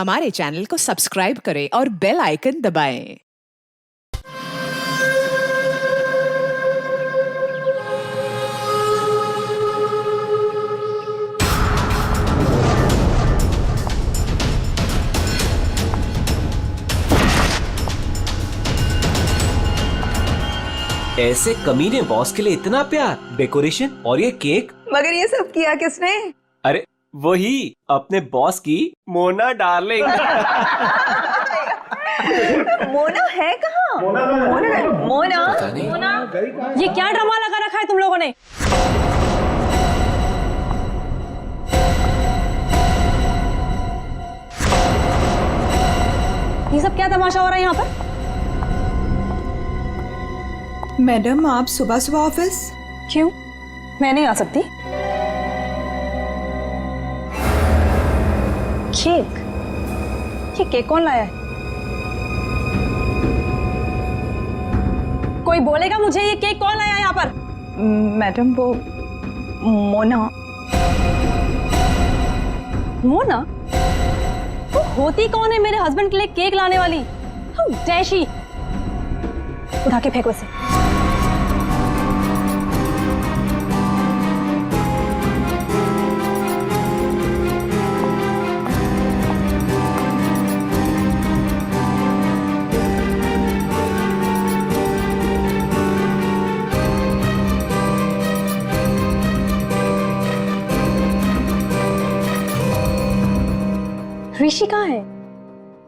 हमारे चैनल को सब्सक्राइब करें और बेल आइकन दबाएं। ऐसे कमीने बॉस के लिए इतना प्यार, डेकोरेशन और ये केक। मगर ये सब किया किसने? अरे वही अपने बॉस की मोना डार्लिंग। मोना है कहाँ? मोना पता नहीं। ये क्या ड्रामा लगा रखा है तुम लोगों ने? ये सब क्या तमाशा हो रहा है यहाँ पर? मैडम, आप सुबह सुबह ऑफिस? क्यों? मैं नहीं आ सकती। केक? ये केक कौन लाया है? कोई बोलेगा मुझे ये केक कौन लाया है यहाँ पर? मैडम, वो मोना। मोना? वो होती कौन है मेरे हस्बैंड के लिए केक लाने वाली? How dare she? उठा के फेंको इसे। ऋषि कहाँ है?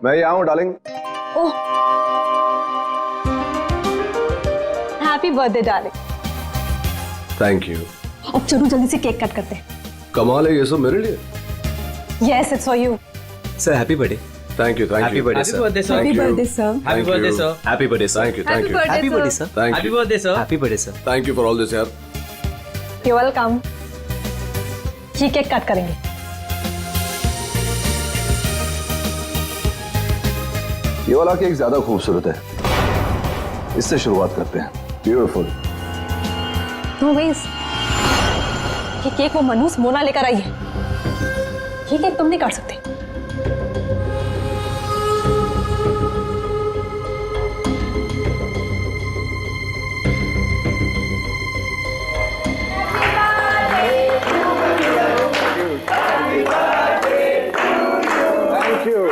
मैं यहाँ हूँ darling. Oh, happy birthday darling. Thank you. अब चलो जल्दी से केक कट करते हैं। कमाल है, ये सब मेरे लिए। Yes, it's for you. Sir happy birthday. Thank you, thank happy you. Birthday sir. Happy birthday sir. Happy birthday sir. Happy birthday sir. Thank you, thank you, happy birthday sir. Thank happy you, birthday sir. Happy birthday sir. Thank you for all this यार। You welcome. ये cake cut करेंगे। ये वाला cake ज्यादा खूबसूरत है, इससे शुरुआत करते हैं। ब्यूटीफुल। नो वेज, ये केक वो मनूस मोना लेकर आई है। ये केक तुम नहीं काट सकते। Thank you.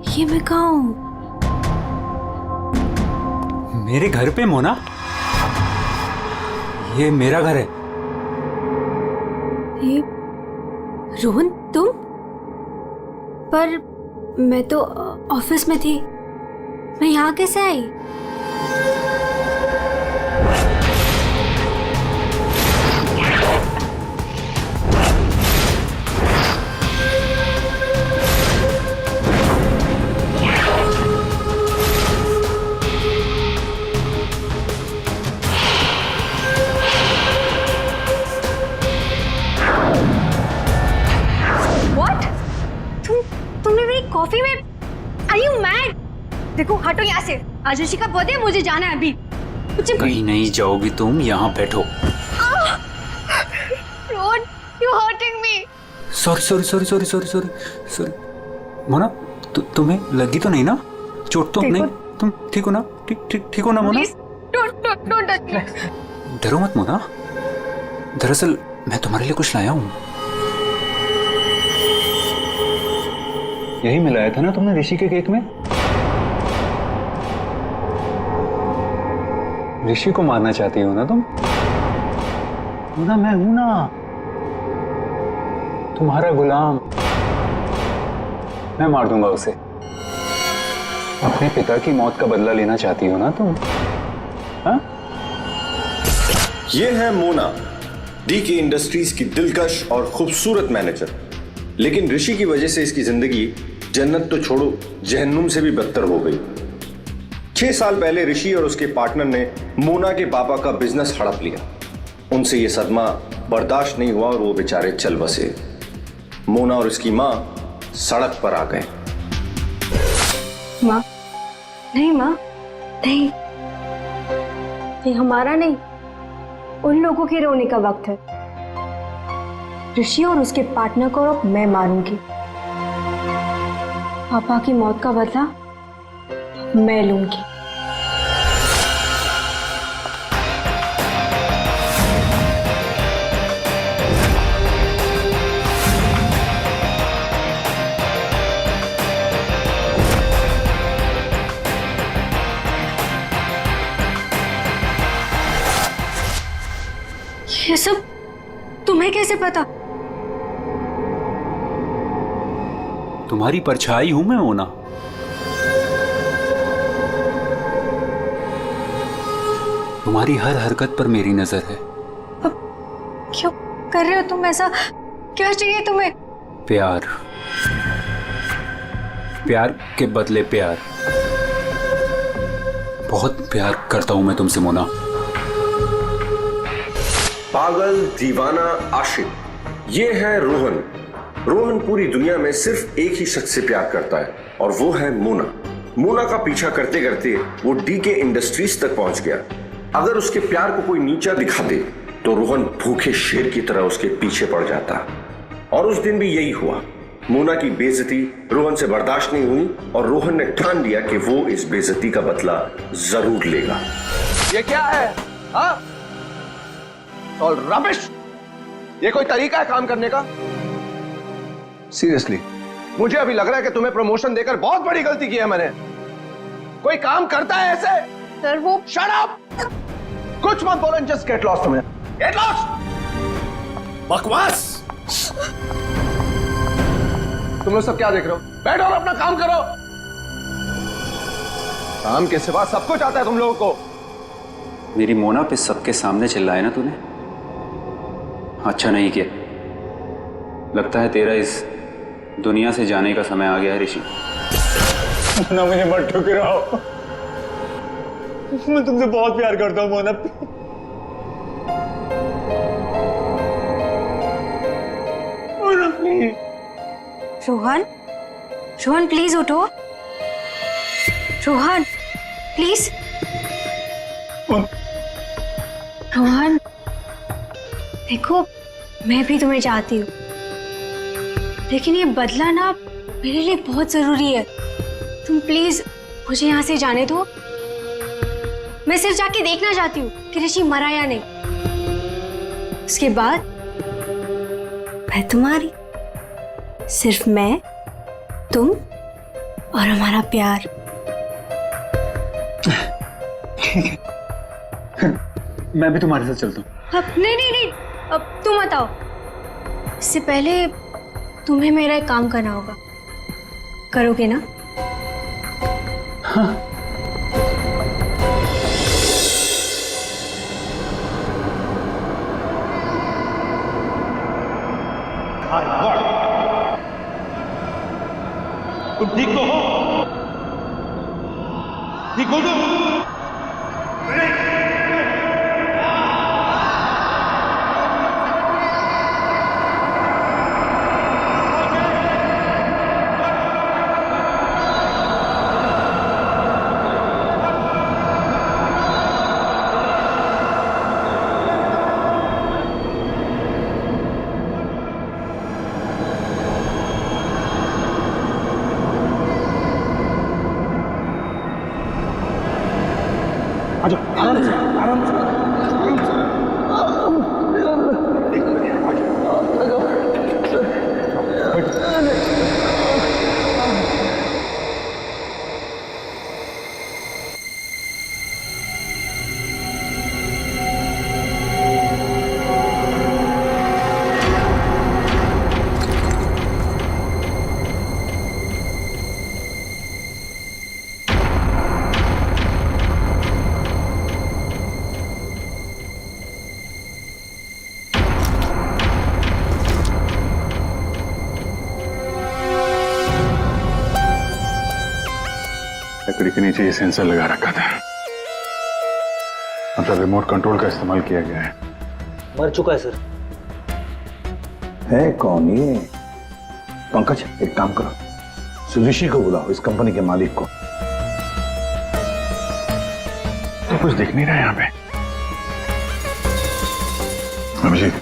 ये मैं कहाँ हूँ? मेरे घर पे मोना? ये मेरा घर है। ये रोहन, तुम? पर मैं तो ऑफिस में थी। मैं यहाँ कैसे आई? तुमने मेरी कॉफी में? Are you mad? देखो, हटो यहाँ से। आज ऋषि का बर्थडे, मुझे जाना है अभी। कहीं नहीं जाओगी तुम, यहाँ बैठो। Rohan, you're hurting me. Sorry Mona, तुम्हें लगी तो नहीं ना? चोट तो नहीं? तुम ठीक हो ना? ठीक हो ना मोना? Don't touch me. डरो मत मोना, दरअसल मैं तुम्हारे लिए कुछ लाया हूँ। यही मिलाया था ना तुमने ऋषि के केक में? ऋषि को मारना चाहती हो ना तुम? ना मैं हूं ना, तुम्हारा गुलाम। मैं मार दूंगा उसे। अपने पिता की मौत का बदला लेना चाहती हो ना तुम? हाँ? ये है मोना, डीके इंडस्ट्रीज की दिलकश और खूबसूरत मैनेजर। लेकिन ऋषि की वजह से इसकी जिंदगी जन्नत तो छोड़ो, जहन्नुम से भी बदतर हो गई। 6 साल पहले ऋषि और उसके पार्टनर ने मोना के पापा का बिजनेस हड़प लिया। उनसे यह सदमा बर्दाश्त नहीं हुआ और वो बेचारे चल बसे। मोना और उसकी मां सड़क पर आ गए। माँ, नहीं माँ, नहीं, ये हमारा नहीं, उन लोगों के रोने का वक्त है। ऋषि और उसके पार्टनर को अब मैं मारूंगी। पापा की मौत का बदला मैं लूंगी। ये सब तुम्हें कैसे पता? तुम्हारी परछाई हूं मैं मोना। तुम्हारी हर हरकत पर मेरी नजर है। क्यों कर रहे हो तुम ऐसा? क्या चाहिए तुम्हें? प्यार, प्यार के बदले प्यार। बहुत प्यार करता हूं मैं तुमसे मोना। पागल, दीवाना, आशिक, ये है रोहन। रोहन पूरी दुनिया में सिर्फ एक ही शख्स से प्यार करता है और वो है मोना। मोना का पीछा करते करते वो डीके इंडस्ट्रीज तक पहुंच गया। अगर उसके प्यार को कोई नीचा दिखा दे तो रोहन भूखे शेर की तरह उसके पीछे पड़ जाता। और उस दिन भी यही हुआ। मोना की बेइज्जती रोहन से बर्दाश्त नहीं हुई और रोहन ने ठान लिया कि वो इस बेइज्जती का बदला जरूर लेगा। ये क्या है? हाँ? All rubbish. ये कोई तरीका है काम करने का? सीरियसली मुझे अभी लग रहा है कि तुम्हें प्रमोशन देकर बहुत बड़ी गलती की है मैंने। कोई काम करता है ऐसे? सर वो शट अप! कुछ मत बोलो, जस्ट गेट लॉस्ट। तुम्हें गेट लॉस्ट। बकवास। तुम लोग सब क्या देख रहे हो? बैठो और अपना काम करो। काम के सिवा सब कुछ आता है तुम लोगों को। मेरी मोना पे सबके सामने चिल्लाया ना तूने? अच्छा नहीं किया। लगता है तेरा इस दुनिया से जाने का समय आ गया है ऋषि। मोना मुझे मत ठुकराओ, मैं तुमसे बहुत प्यार करता हूँ मोना। मोना प्लीज। रोहन, रोहन प्लीज उठो। रोहन प्लीज। रोहन देखो, मैं भी तुम्हें चाहती हूँ, लेकिन ये बदला ना मेरे लिए बहुत जरूरी है। तुम प्लीज मुझे यहाँ से जाने दो। मैं सिर्फ जाके देखना चाहती हूँ कि ऋषि मरा या नहीं। उसके बाद मैं तुम्हारी, सिर्फ मैं, तुम और हमारा प्यार। मैं भी तुम्हारे साथ चलता हूँ। अब नहीं नहीं नहीं, अब तुम बताओ। इससे पहले तुम्हें मेरा एक काम करना होगा। करोगे ना? हाँ। तुम ठीक तो हो? ठीक हो तुम? गाड़ी के नीचे ये सेंसर लगा रखा था, मतलब रिमोट कंट्रोल का इस्तेमाल किया गया है। मर चुका है सर। है कौन ये? पंकज, एक काम करो, ऋषि को बुलाओ, इस कंपनी के मालिक को। तो कुछ दिख नहीं रहा है यहाँ पे। अभिषेक,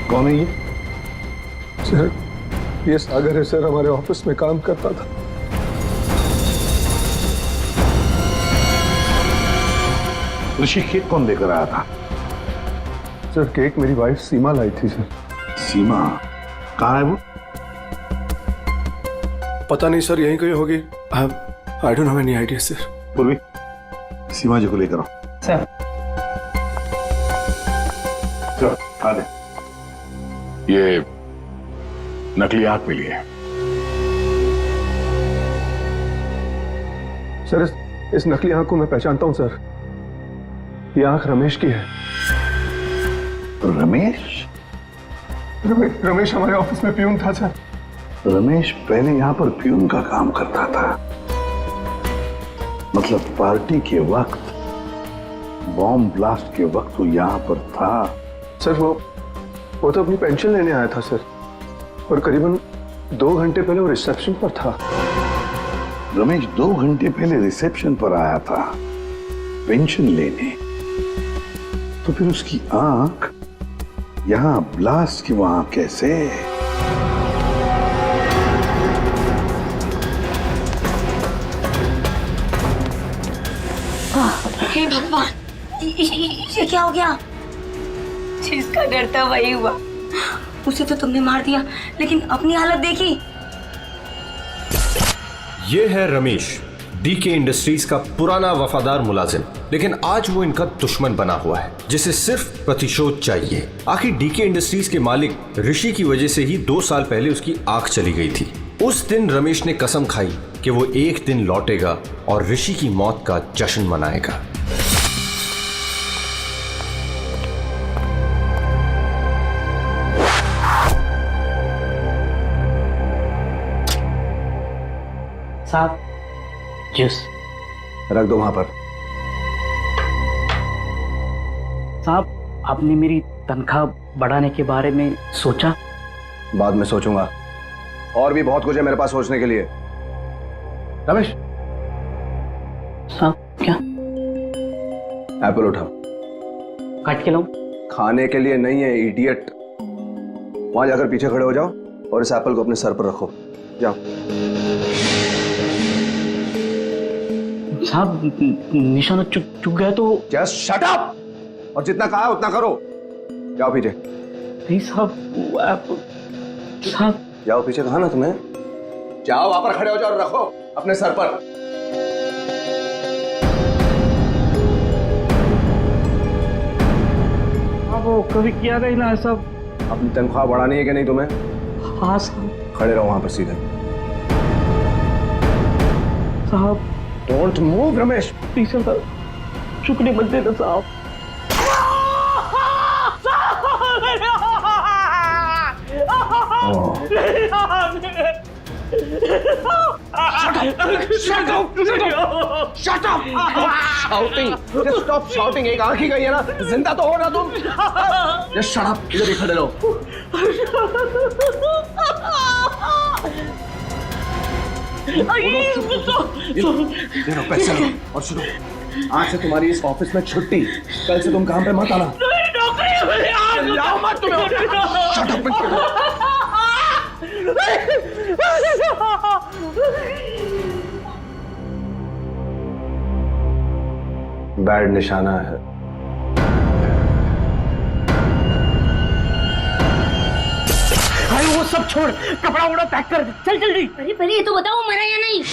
कौन है ये? सर, ये सागर है सर, हमारे ऑफिस में काम करता था। ऋषि केक कौन लेकर आया था? सर, केक मेरी वाइफ सीमा लाई थी सर। सीमा कहाँ है वो? पता नहीं सर, यहीं कहीं होगी। I don't have any idea sir. पूर्वी, सीमा जी को लेकर आओ। सर। चलो, आ दे। ये नकली आंख मिली है। सर, इस नकली आंख को मैं पहचानता हूं सर। ये आंख रमेश की है। रमेश? रमेश हमारे ऑफिस में प्यून था सर। रमेश पहले यहाँ पर प्यून का काम करता था, मतलब पार्टी के वक्त, बॉम्ब ब्लास्ट के वक्त वो यहाँ पर था। सर, वो तो अपनी पेंशन लेने आया था सर, और करीबन 2 घंटे पहले वो रिसेप्शन पर था। रमेश 2 घंटे पहले रिसेप्शन पर आया था पेंशन लेने, तो फिर उसकी आंख यहाँ ब्लास्ट की वहां कैसे? हे भगवान, ये क्या हो गया? जिसका डर था वही हुआ। उसे तो तुमने मार दिया, लेकिन अपनी हालत देखी। ये है रमेश, डीके इंडस्ट्रीज का पुराना वफादार मुलाजिम, लेकिन आज वो इनका दुश्मन बना हुआ है, जिसे सिर्फ प्रतिशोध चाहिए। आखिर डीके इंडस्ट्रीज के मालिक ऋषि की वजह से ही 2 साल पहले उसकी आंख चली गई थी। उस दिन रमेश ने कसम खाई कि वो एक दिन लौटेगा और ऋषि की मौत का जश्न मनाएगा। साहब, जूस रख दो वहां पर। साहब, आपने मेरी तनख्वाह बढ़ाने के बारे में सोचा? बाद में सोचूंगा, और भी बहुत कुछ है मेरे पास सोचने के लिए। रमेश, साहब क्या? एप्पल उठाओ। काट के लाऊं? खाने के लिए नहीं है इडियट। वहां जाकर पीछे खड़े हो जाओ और इस एप्पल को अपने सर पर रखो। जाओ। साहब, निशाना चुक गया तो? जस्ट शट अप, और जितना कहा उतना करो। जाओ पीछे। नहीं साहब, साहब जाओ पीछे, कहा ना तुम्हें? जाओ, वहां पर खड़े हो जाओ और रखो अपने सर पर। वो कभी किया नहीं ना ऐसा। अपनी तनख्वाह बढ़ानी है कि नहीं तुम्हें? हाँ साहब। खड़े रहो वहां पर सीधे। साहब don't move Ramesh. Please sir, चुकने मत देना साहब। Shut up! Shouting! Just stop shouting. एक आंख ही गई है ना, जिंदा तो हो ना तुम। Just shut up. इधर ही खड़े रहो। देखो, पैसे लो और सुनो, आज से तुम्हारी इस ऑफिस में छुट्टी। कल से तुम काम पे मत आना। लाओ मत तुम्हें। Shut up! बैड निशाना है। भाई वो सब छोड़, कपड़ा वपड़ा पैक कर, चल जल्दी। अरे पहले ये तो बताओ, मरा या नहीं?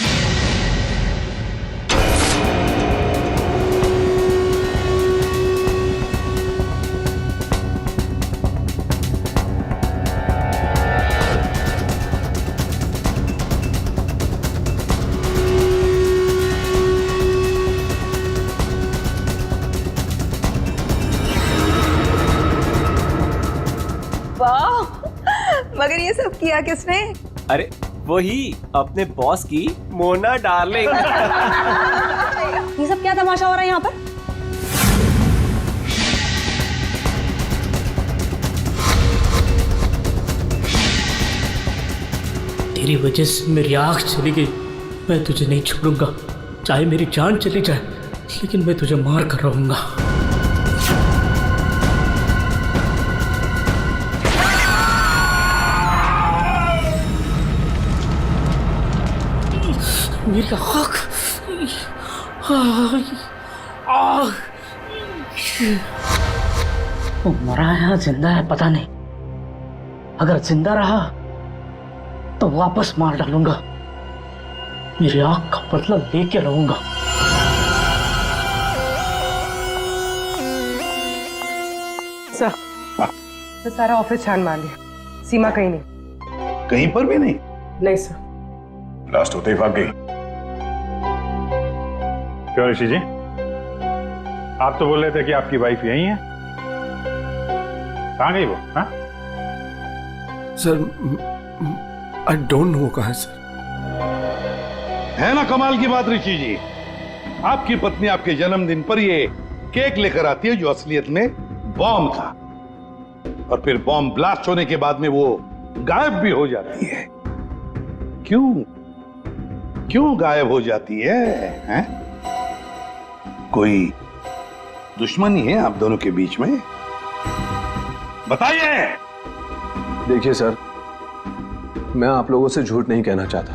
ये सब किया किसने? अरे वही अपने बॉस की मोना डार्लिंग। ये सब क्या तमाशा हो रहा है यहाँ पर? तेरी वजह से मेरी आँख चली गई। मैं तुझे नहीं छोड़ूंगा, चाहे मेरी जान चली जाए, लेकिन मैं तुझे मार कर रहूंगा। मेरी आँख, वो मरा है या जिंदा है पता नहीं। अगर जिंदा रहा तो वापस मार डालूंगा। मेरी आंख का बदला लेके रहूंगा। सर, तो सारा ऑफिस छान मार लिया, सीमा कहीं नहीं। कहीं पर भी नहीं? नहीं सर। लास्ट होते ही भाग गई। क्यों ऋषि जी, आप तो बोल रहे थे कि आपकी वाइफ यही है, कहाँ गई वो? हाँ सर, आई डोंट नो कहाँ है सर। है ना कमाल की बात ऋषि जी, आपकी पत्नी आपके जन्मदिन पर ये केक लेकर आती है जो असलियत में बॉम्ब था, और फिर बॉम्ब ब्लास्ट होने के बाद में वो गायब भी हो जाती है। क्यों गायब हो जाती है, हैं? कोई दुश्मनी है आप दोनों के बीच में? बताइए। देखिए सर, मैं आप लोगों से झूठ नहीं कहना चाहता।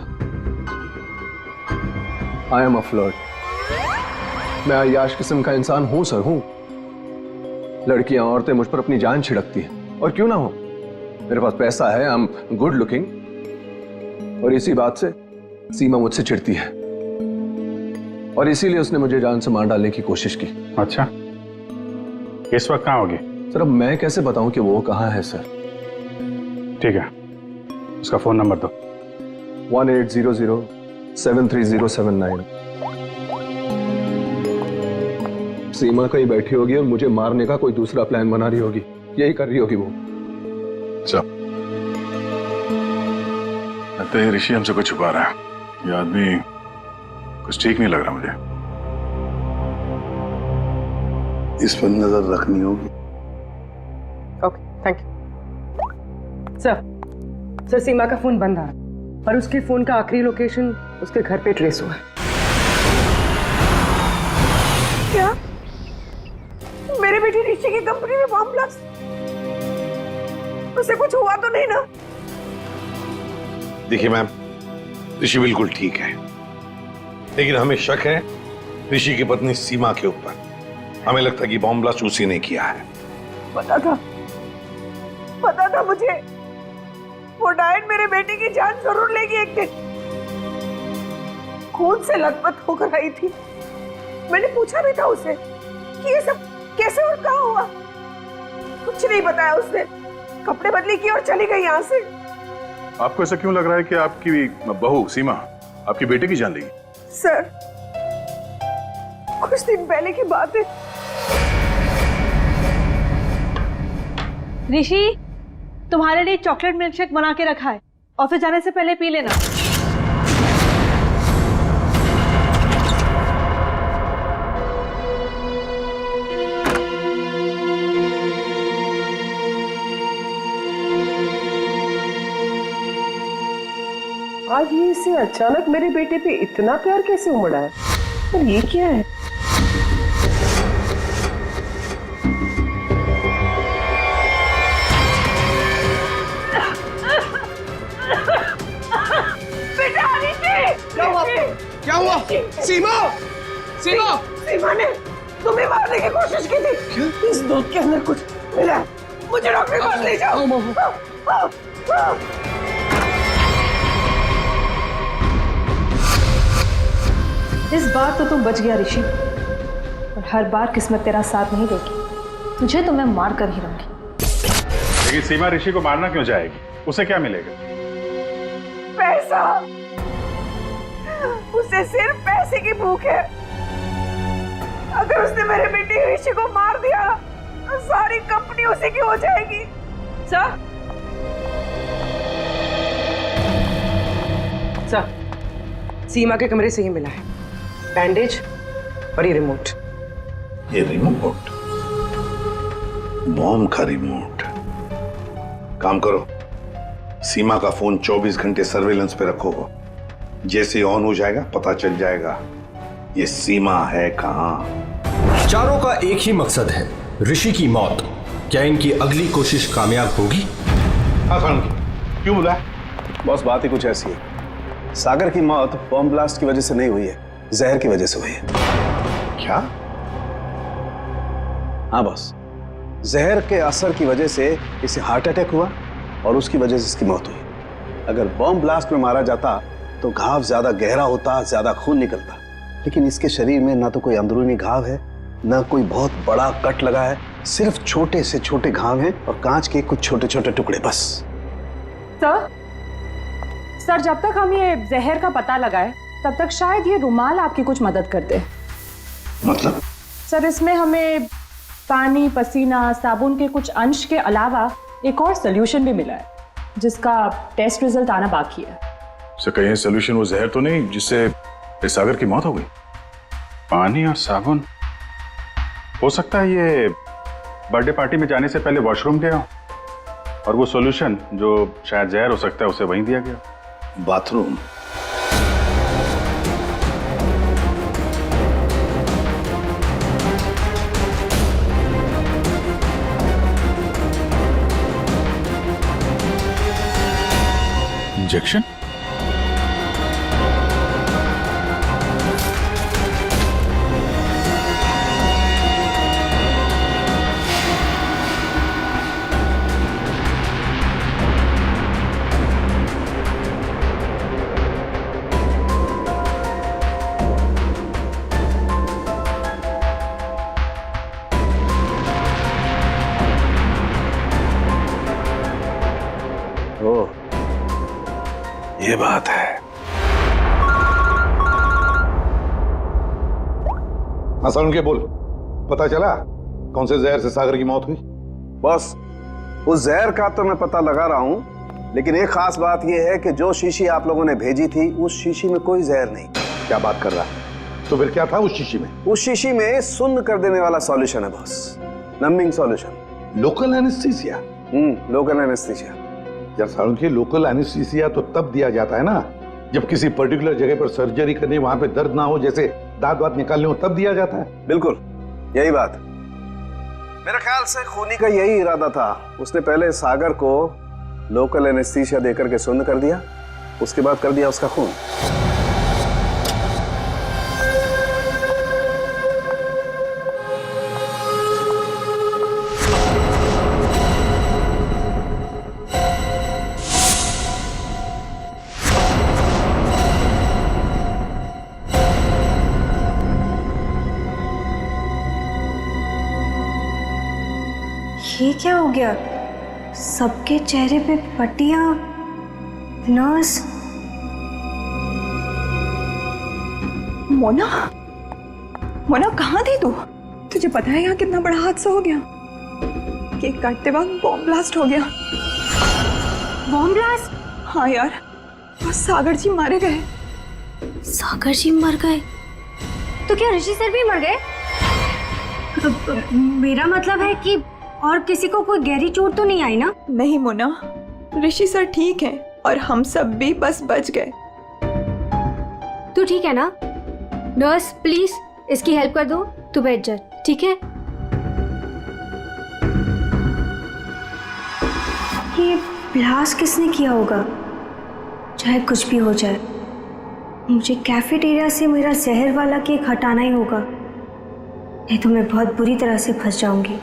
I am a flirt. मैं अय्याश किस्म का इंसान हूं सर, हूं। लड़कियां, औरतें मुझ पर अपनी जान छिड़कती हैं, और क्यों ना हो। मेरे पास पैसा है, आई एम गुड लुकिंग, और इसी बात से सीमा मुझसे चिढ़ती है, और इसीलिए उसने मुझे जान से मार डालने की कोशिश की। अच्छा, इस वक्त कहाँ होगी? सर अब मैं कैसे बताऊं कि वो कहाँ है सर? ठीक है, उसका फोन नंबर दो। 1800-730-79। सीमा कहीं बैठी होगी और मुझे मारने का कोई दूसरा प्लान बना रही होगी, यही कर रही होगी वो। लगता है ऋषि हमसे कुछ छुपा रहा है। ये आदमी कुछ ठीक नहीं लग रहा मुझे। इस पर नजर रखनी होगी। Okay, thank you. सर, सीमा का फोन बंद आ रहा है, और उसके फोन का आखिरी लोकेशन उसके घर पे ट्रेस हुआ है। क्या? मेरे बेटे ऋषि की कंपनी में बॉम्ब ब्लास्ट? उसे कुछ हुआ तो नहीं ना? देखिए मैम, ऋषि बिल्कुल ठीक है, लेकिन हमें शक है ऋषि की पत्नी सीमा के ऊपर। हमें लगता है कि बॉम्ब ब्लास्ट उसी ने किया है। पता था मुझे, वो डायन मेरे बेटे की जान जरूर लेगी एक दिन। खून से लथपथ होकर आई थी। मैंने पूछा भी था उसे कि ये सब कैसे और कहाँ हुआ। कुछ नहीं बताया उसने, कपड़े बदली की और चली गई यहाँ से। आपको ऐसा क्यों लग रहा है कि आपकी बहू सीमा आपकी बेटे की जान लेगी? सर, कुछ दिन पहले की बात है। ऋषि, तुम्हारे लिए चॉकलेट मिल्कशेक बना के रखा है, ऑफिस जाने से पहले पी लेना। आज ये इससे अचानक मेरे बेटे पे इतना प्यार कैसे उमड़ा है? और ये क्या है? क्या हुआ? सीमा ने तुम्हें मारने की कोशिश की थी। इस दूध के अंदर कुछ मिला, मुझे डॉक्टर के पास ले जाओ। इस बार तो तुम बच गया ऋषि, और हर बार किस्मत तेरा साथ नहीं देगी। तुझे तो मैं मार कर ही रहूंगी। लेकिन सीमा ऋषि को मारना क्यों चाहेगी? उसे क्या मिलेगा? पैसा। उसे सिर्फ पैसे की भूख है। अगर उसने मेरे बेटे ऋषि को मार दिया तो सारी कंपनी उसी की हो जाएगी। सर, सर, सीमा के कमरे से ही मिला है बैंडेज और ये रिमोट। ये रिमोट? बॉम्ब का रिमोट? काम करो, सीमा का फोन 24 घंटे सर्वेलेंस पे रखो। जैसे ऑन हो जाएगा पता चल जाएगा ये सीमा है कहां। चारों का एक ही मकसद है, ऋषि की मौत। क्या इनकी अगली कोशिश कामयाब होगी? हाँ सर, क्यों बुलाया? बॉस, बात ही कुछ ऐसी है। सागर की मौत बॉम्ब ब्लास्ट की वजह से नहीं हुई है, जहर की वजह से हुई है। क्या? हाँ बॉस, जहर के असर की वजह से इसे हार्ट अटैक हुआ और उसकी वजह से इसकी मौत हुई। अगर बॉम्ब ब्लास्ट में मारा जाता तो घाव ज्यादा गहरा होता, ज्यादा खून निकलता, लेकिन इसके शरीर में ना तो कोई अंदरूनी घाव है, ना कोई बहुत बड़ा कट लगा है, सिर्फ छोटे से छोटे घाव हैं और कांच के कुछ छोटे छोटे टुकड़े बस। सर, जब तक हम ये जहर का पता लगाए तब तक शायद ये रुमाल आपकी कुछ मदद कर दे। मतलब? सर, इसमें हमें पानी, पसीना, साबुन के कुछ अंश के अलावा एक और सोल्यूशन भी मिला है जिसका टेस्ट रिजल्ट आना बाकी है। सर, कहीं सोल्यूशन वो जहर तो नहीं जिससे सागर की मौत हो गई? पानी और साबुन? हो सकता है ये बर्थडे पार्टी में जाने से पहले वॉशरूम गया और वो सॉल्यूशन जो शायद जहर हो सकता है उसे वहीं दिया गया। बाथरूम? इंजेक्शन? ओह, ये बात है। हाँ के बोल, पता चला कौन से जहर से सागर की मौत हुई? बॉस, उस जहर का तो मैं पता लगा रहा हूं, लेकिन एक खास बात यह है कि जो शीशी आप लोगों ने भेजी थी उस शीशी में कोई जहर नहीं। क्या बात कर रहा है? तो फिर क्या था उस शीशी में? उस शीशी में सुन्न कर देने वाला सॉल्यूशन है boss, numbing solution. Local anaesthesia? Local anaesthesia. यार सालुंखे, लोकल एनेस्थीसिया तो तब दिया जाता है ना जब किसी पर्टिकुलर जगह पर सर्जरी करनी, वहां पे दर्द ना हो, जैसे दांत वात निकालने हो, तब दिया जाता है। बिल्कुल यही बात। मेरे ख्याल से खूनी का यही इरादा था। उसने पहले सागर को लोकल एनेस्थीसिया देकर के सुन्न कर दिया, उसके बाद कर दिया उसका खून। ये क्या हो गया? सबके चेहरे पे पट्टियां, नर्स। मोना, मोना कहाँ थी तू? तुझे पता है यहाँ कितना बड़ा हादसा हो गया? केक काटते वक्त बॉम्ब ब्लास्ट हो गया। Bomb blast? हाँ यार, और सागर जी मारे गए। सागर जी मर गए? तो क्या ऋषि सर भी मर गए? मेरा मतलब है कि और किसी को कोई गहरी चोट तो नहीं आई ना? नहीं मोना, ऋषि सर ठीक है और हम सब भी बस बच गए। तू ठीक है ना? नर्स प्लीज इसकी हेल्प कर दो, तू बैठ जा, ठीक है? ये ब्लास्ट किसने किया होगा? चाहे कुछ भी हो जाए, मुझे कैफेटेरिया से मेरा जहर वाला केक हटाना ही होगा, नहीं तो मैं बहुत बुरी तरह से फंस जाऊंगी।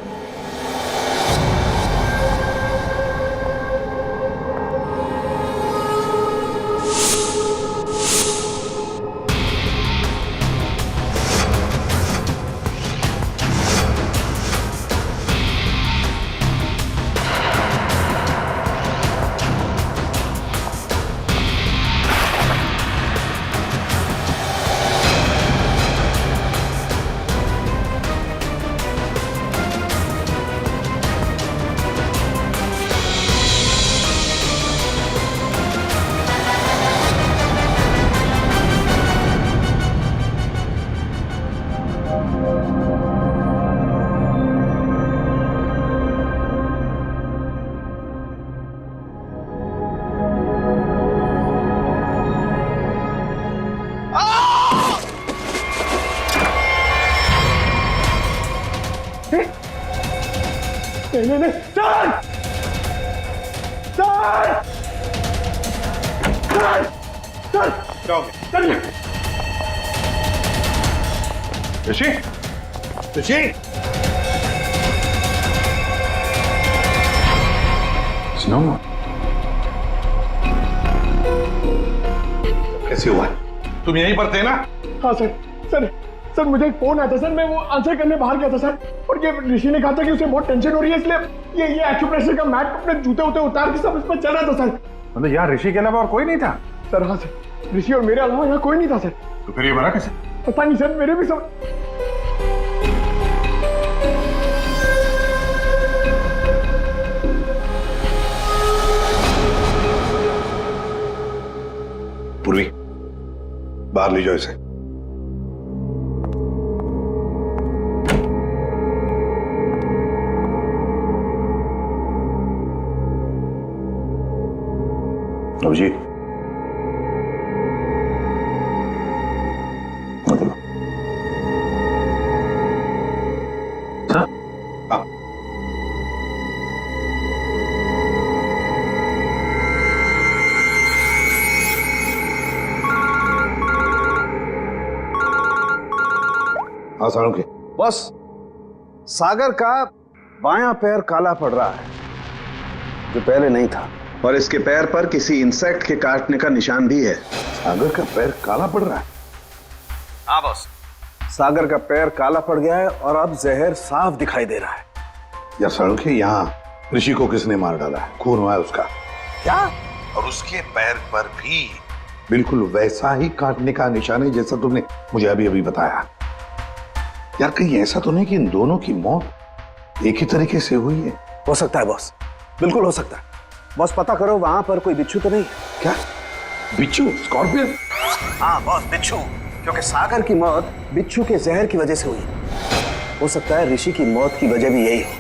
नहीं नहीं सर सर सर सर क्या हो गया? ऋषि ऋषि स्नो कैसे हुआ? तुम यहीं पर थे ना? हाँ सर सर सर मुझे एक फोन आया था सर, मैं वो आंसर करने बाहर गया था सर, और ये ऋषि ने कहा था कि उसे बहुत टेंशन हो रही है, इसलिए ये एक्यूप्रेशर का मैट अपने जूते उते उतार के सब इस पर चल रहा था सर। मतलब यार ऋषि के अलावा और कोई नहीं था? सर हाँ सर, ऋषि और मेरे अलावा यहाँ कोई नहीं था सर। तो फिर ये बना कैसे? पता नहीं सर, मेरे भी सब। पूर्वी बाहर ले जाओ इसे। अभिजीत मतलब सर हाँ सारुण के बस सागर का बायां पैर काला पड़ रहा है जो पहले नहीं था, और इसके पैर पर किसी इंसेक्ट के काटने का निशान भी है। सागर का पैर काला पड़ रहा है? हाँ बॉस, सागर का पैर काला पड़ गया है और अब जहर साफ दिखाई दे रहा है। यार सारुण के यहाँ ऋषि को किसने मार डाला है? खून हुआ है उसका। क्या? और उसके पैर पर भी बिल्कुल वैसा ही काटने का निशान है जैसा तुमने मुझे अभी अभी बताया। यार कहीं ऐसा तो नहीं कि इन दोनों की मौत एक ही तरीके से हुई है? हो सकता है बॉस, बिल्कुल हो सकता है। बॉस पता करो वहां पर कोई बिच्छू तो नहीं है। क्या बिच्छू? स्कॉर्पियन? हाँ बॉस बिच्छू, क्योंकि सागर की मौत बिच्छू के जहर की वजह से हुई। हो सकता है ऋषि की मौत की वजह भी यही हो,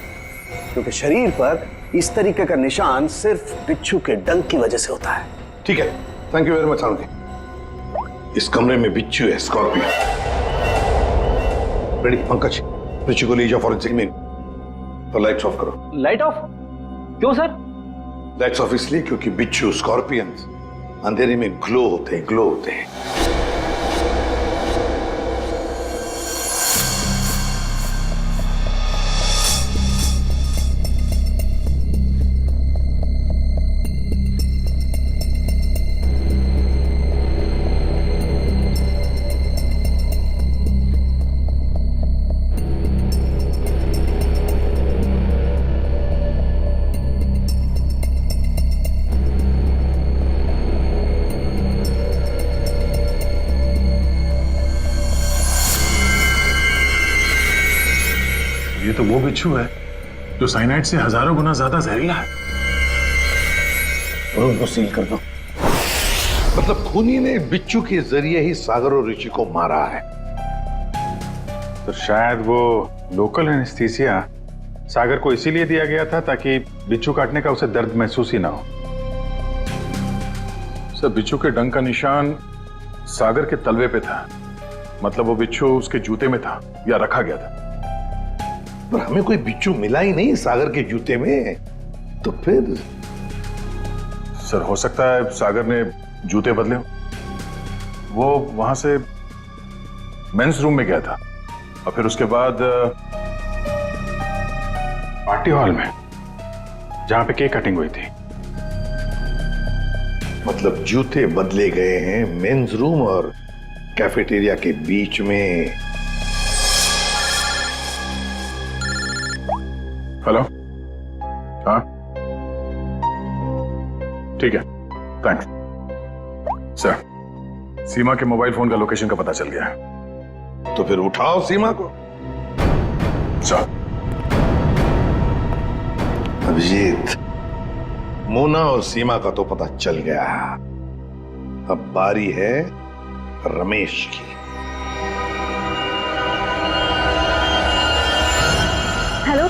क्योंकि शरीर पर इस तरीके का निशान सिर्फ बिच्छू के डंक की वजह से होता है। ठीक है, थैंक यू वेरी मच सारुण के। इस कमरे में बिच्छू है, स्कॉर्पियन। रेडी पंकज, ऋषि को ले जाओ फॉरेंसिक में। तो लाइट्स ऑफ करो। Light of? क्यों सर? लाइट्स ऑफ इसलिए क्योंकि बिच्छू स्कॉर्पियन अंधेरे में ग्लो होते हैं। ये तो वो बिच्छू है जो साइनाइड से हजारों गुना ज्यादा जहरीला है। और उनको सील कर दो। मतलब खूनी ने बिच्छू के जरिए ही सागर और ऋषि को मारा है। तो शायद वो लोकल एनेस्थीसिया सागर को इसीलिए दिया गया था ताकि बिच्छू काटने का उसे दर्द महसूस ही ना हो। सर बिच्छू के डंक का निशान सागर के तलवे पे था, मतलब वो बिच्छू उसके जूते में था या रखा गया था। पर हमें कोई बिच्छू मिला ही नहीं सागर के जूते में, तो फिर? सर हो सकता है सागर ने जूते बदले हो। वो वहां से मेंस रूम में गया था और फिर उसके बाद पार्टी हॉल में जहां पे केक कटिंग हुई थी। मतलब जूते बदले गए हैं मेंस रूम और कैफेटेरिया के बीच में। हेलो, हाँ ठीक है, थैंक्स सर। सीमा के मोबाइल फोन का लोकेशन का पता चल गया है। तो फिर उठाओ सीमा को। सर अभिजीत, मोना और सीमा का तो पता चल गया। अब बारी है रमेश की। हेलो।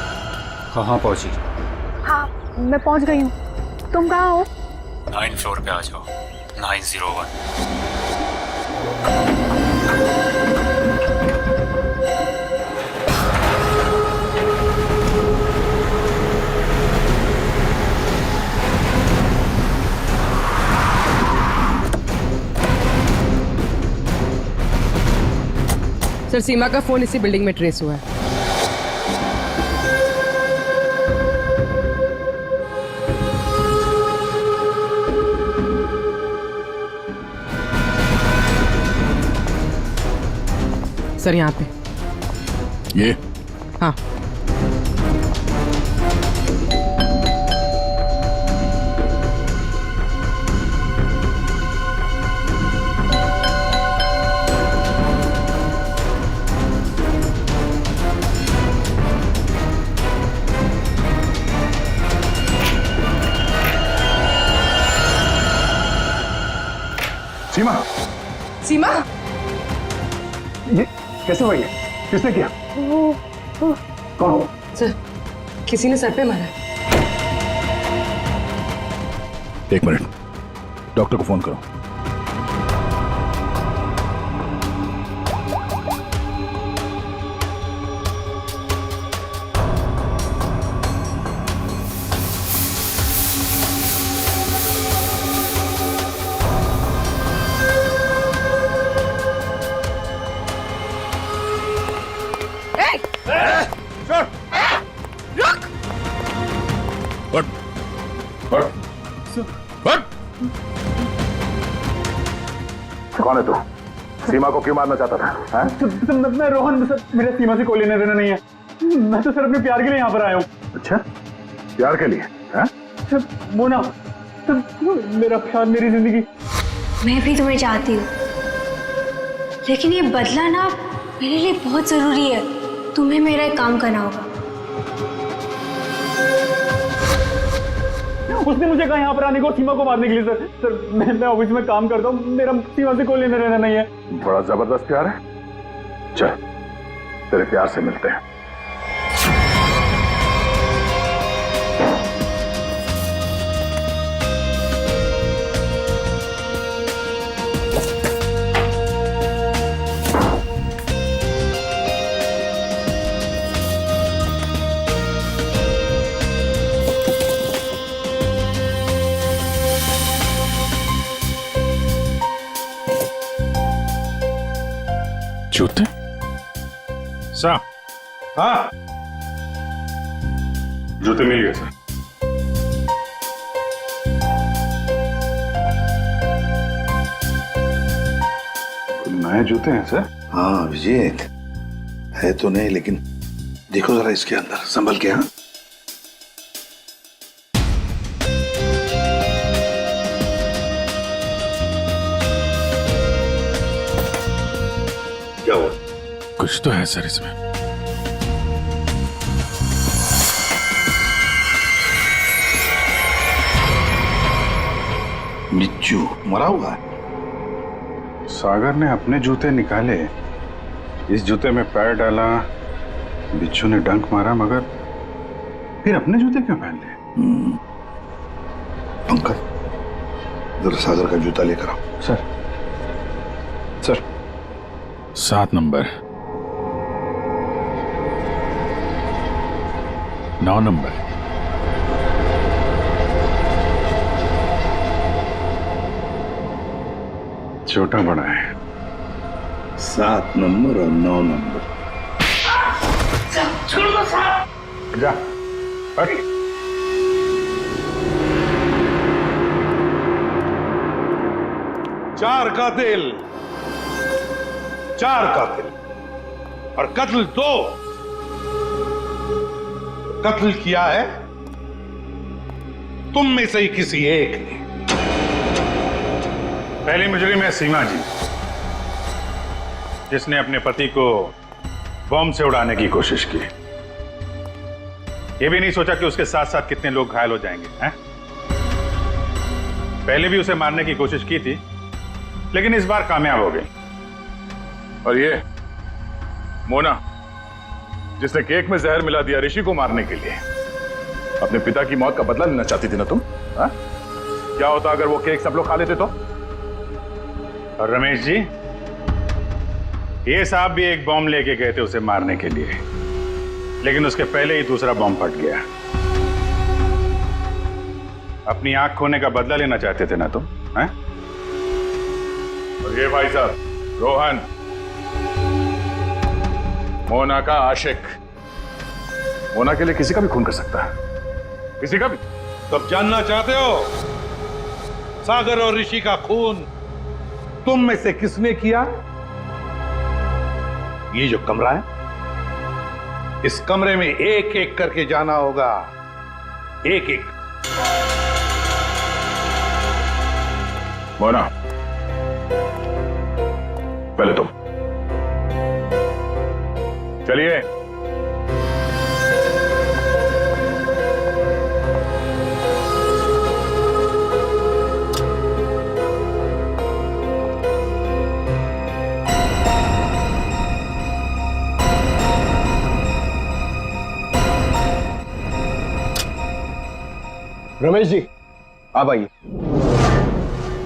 कहाँ पहुंची? हाँ मैं पहुंच गई हूँ, तुम कहाँ हो? 9 फ्लोर पे आ जाओ, 901। सर सीमा का फोन इसी बिल्डिंग में ट्रेस हुआ है। सर यहाँ पे ये हाँ सीमा सीमा ये कैसे हुआ? ये किसने किया? कौन? सर किसी ने सर पे मारा। एक मिनट, डॉक्टर को फोन करो। कौन है तू? सीमा को क्यों मारना चाहता था? मैं रोहन, सर मेरे सीमा से कोई लेना देना नहीं है। मैं तो सर अपने प्यार के लिए यहाँ पर आया हूँ। अच्छा, प्यार के लिए? हैं? मोना, मेरा प्यार, मेरी जिंदगी। मैं भी तुम्हें चाहती हूँ, लेकिन ये बदला ना मेरे लिए बहुत जरूरी है। तुम्हें मेरा एक काम करना होगा। उसने मुझे कहा यहाँ पर आने को, सीमा को मारने के लिए। सर मैं ऑफिस में काम करता हूँ, मेरा सीमा से कोई लेना देना नहीं है। बड़ा जबरदस्त प्यार है। चल तेरे प्यार से मिलते हैं। जूते? सर, हाँ, जूते मिल गए सर। नए जूते हैं सर? हाँ विजेत, है तो नहीं, लेकिन देखो जरा इसके अंदर, संभल के। हाँ क्या हुआ? कुछ तो है सर इसमें। बिच्छू मरा हुआ है। सागर ने अपने जूते निकाले, इस जूते में पैर डाला, बिच्छू ने डंक मारा, मगर फिर अपने जूते क्यों पहन लिए? पंकज, जरा सागर का जूता लेकर आओ। सर, सर 7 नंबर, 9 नंबर, छोटा बड़ा है। 7 नंबर और 9 नंबर। छोड़ दो साहब। जा, हट। चार कातिल और कत्ल 2। कत्ल किया है तुम में से ही किसी एक ने। पहली मुजरिम है सीमा जी, जिसने अपने पति को बम से उड़ाने की कोशिश की। यह भी नहीं सोचा कि उसके साथ साथ कितने लोग घायल हो जाएंगे। हैं? पहले भी उसे मारने की कोशिश की थी, लेकिन इस बार कामयाब हो गई। और ये मोना, जिसने केक में जहर मिला दिया ऋषि को मारने के लिए, अपने पिता की मौत का बदला लेना चाहती थी ना तुम? हा? क्या होता अगर वो केक सब लोग खा लेते तो? और रमेश जी, ये साहब भी एक बॉम्ब लेके गए थे उसे मारने के लिए, लेकिन उसके पहले ही दूसरा बॉम्ब फट गया। अपनी आंख खोने का बदला लेना चाहते थे ना तुम? हैं? और ये भाई साहब रोहन, मोना का आशिक मोना के लिए किसी का भी खून कर सकता है, किसी का भी। तब जानना चाहते हो सागर और ऋषि का खून तुम में से किसने किया? ये जो कमरा है, इस कमरे में एक एक करके जाना होगा, एक एक। मोना, पहले तुम चलिए। रमेश जी आप आइए।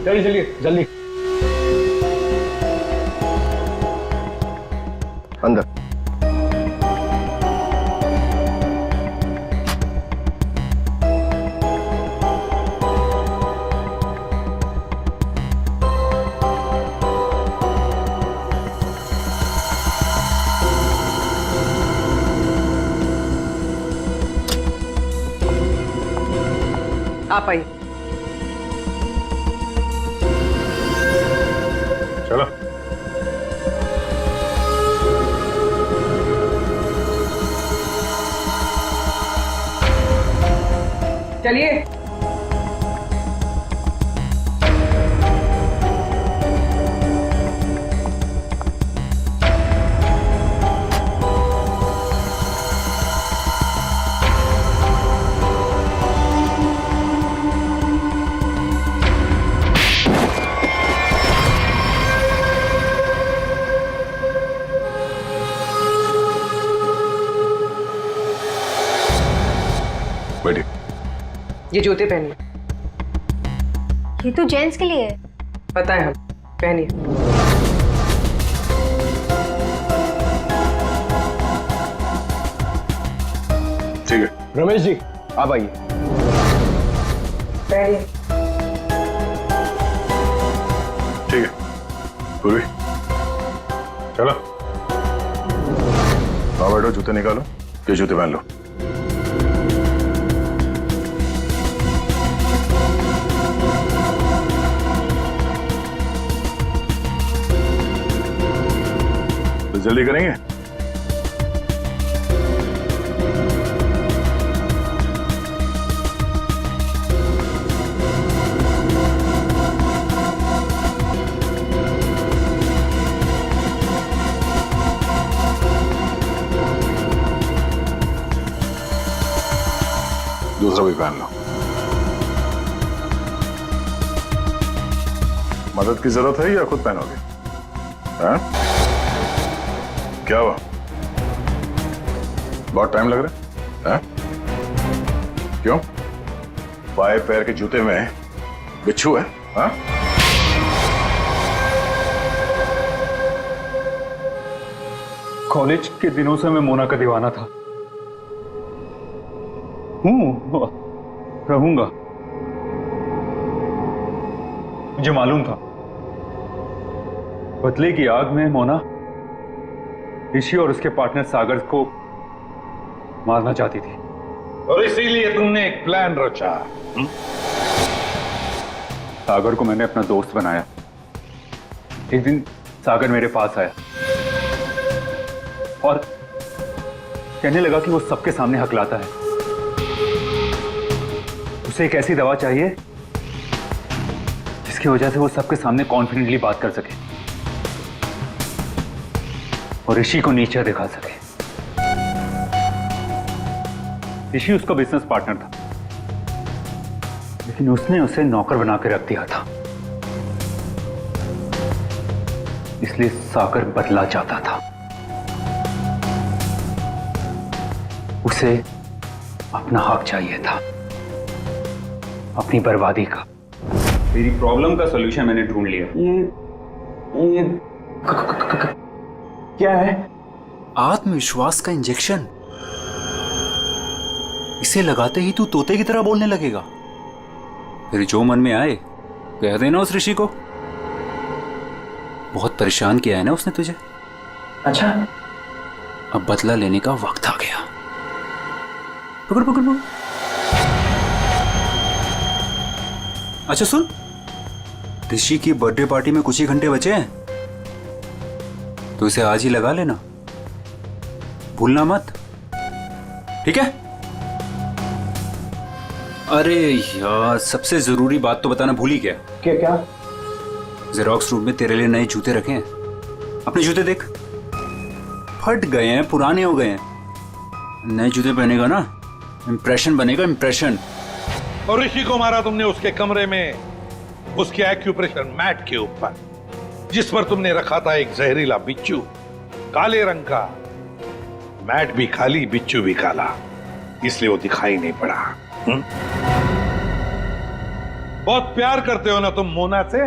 चलिए चलिए जल्दी अंदर। आप आइए। चलो। चलिए। बैठिए। ये जूते पहनिए। ये तो जेंट्स के लिए है। पता है, हम पहनिए। ठीक है। रमेश जी आप आइए। पहनिए। ठीक है पूरी, चलो। आओ बैठो, जूते निकालो, ये जूते पहन लो। तो जल्दी करेंगे। दूसरा भी पहन लो। मदद की जरूरत है या खुद पहनोगे? हाँ? क्या हुआ? बहुत टाइम लग रहा है? क्यों? बाएं पैर के जूते में बिच्छू है? हाँ? कॉलेज के दिनों से मैं मोना का दीवाना था, रहूंगा। मुझे मालूम था बदले की आग में मोना ऋषि और उसके पार्टनर सागर को मारना चाहती थी, और इसीलिए तुमने एक प्लान रचा। सागर को मैंने अपना दोस्त बनाया। एक दिन सागर मेरे पास आया और कहने लगा कि वो सबके सामने हकलाता है। उसे एक ऐसी दवा चाहिए जिसकी वजह से वो सबके सामने कॉन्फिडेंटली बात कर सके और ऋषि को नीचा दिखा सके। ऋषि उसका बिजनेस पार्टनर था, लेकिन उसने उसे नौकर बना के रख दिया था, इसलिए सागर बदला चाहता था। उसे अपना हक चाहिए था, अपनी बर्बादी का। मेरी प्रॉब्लम का सॉल्यूशन मैंने ढूंढ लिया। ये क्या है? आत्मविश्वास का इंजेक्शन। इसे लगाते ही तू तोते की तरह बोलने लगेगा। फिर जो मन में आए कह देना उस ऋषि को। बहुत परेशान किया है ना उसने तुझे। अच्छा, अब बदला लेने का वक्त आ गया। पकड़ पकड़ पकड़। अच्छा सुन, ऋषि की बर्थडे पार्टी में कुछ ही घंटे बचे हैं, तो इसे आज ही लगा लेना, भूलना मत, ठीक है? अरे यार, सबसे जरूरी बात तो बताना भूल ही गया। क्या? जेरोक्स रूम में तेरे लिए नए जूते रखे हैं। अपने जूते देख, फट गए हैं, पुराने हो गए हैं। नए जूते पहनेगा ना, इंप्रेशन बनेगा, इंप्रेशन। और ऋषि को मारा तुमने उसके कमरे में, उसके एक्यूप्रेशर मैट के ऊपर, जिस पर तुमने रखा था एक जहरीला बिच्छू, काले रंग का। मैट भी खाली, बिच्छू भी काला, इसलिए वो दिखाई नहीं पड़ा। बहुत प्यार करते हो ना तुम मोना से?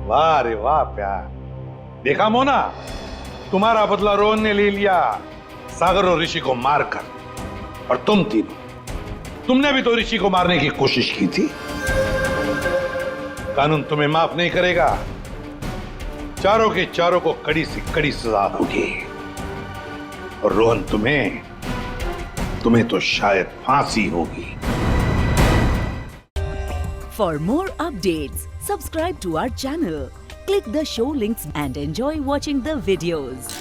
वाह रे वाह प्यार। देखा मोना, तुम्हारा बदला रोहन ने ले लिया सागर और ऋषि को मारकर। और तुम तीनों, तुमने भी तो ऋषि को मारने की कोशिश की थी। कानून तुम्हें माफ नहीं करेगा। चारों के चारों को कड़ी से कड़ी सजा होगी। और रोहन, तुम्हें तो शायद फांसी होगी। For more updates, subscribe to our channel, click the show links and enjoy watching the videos.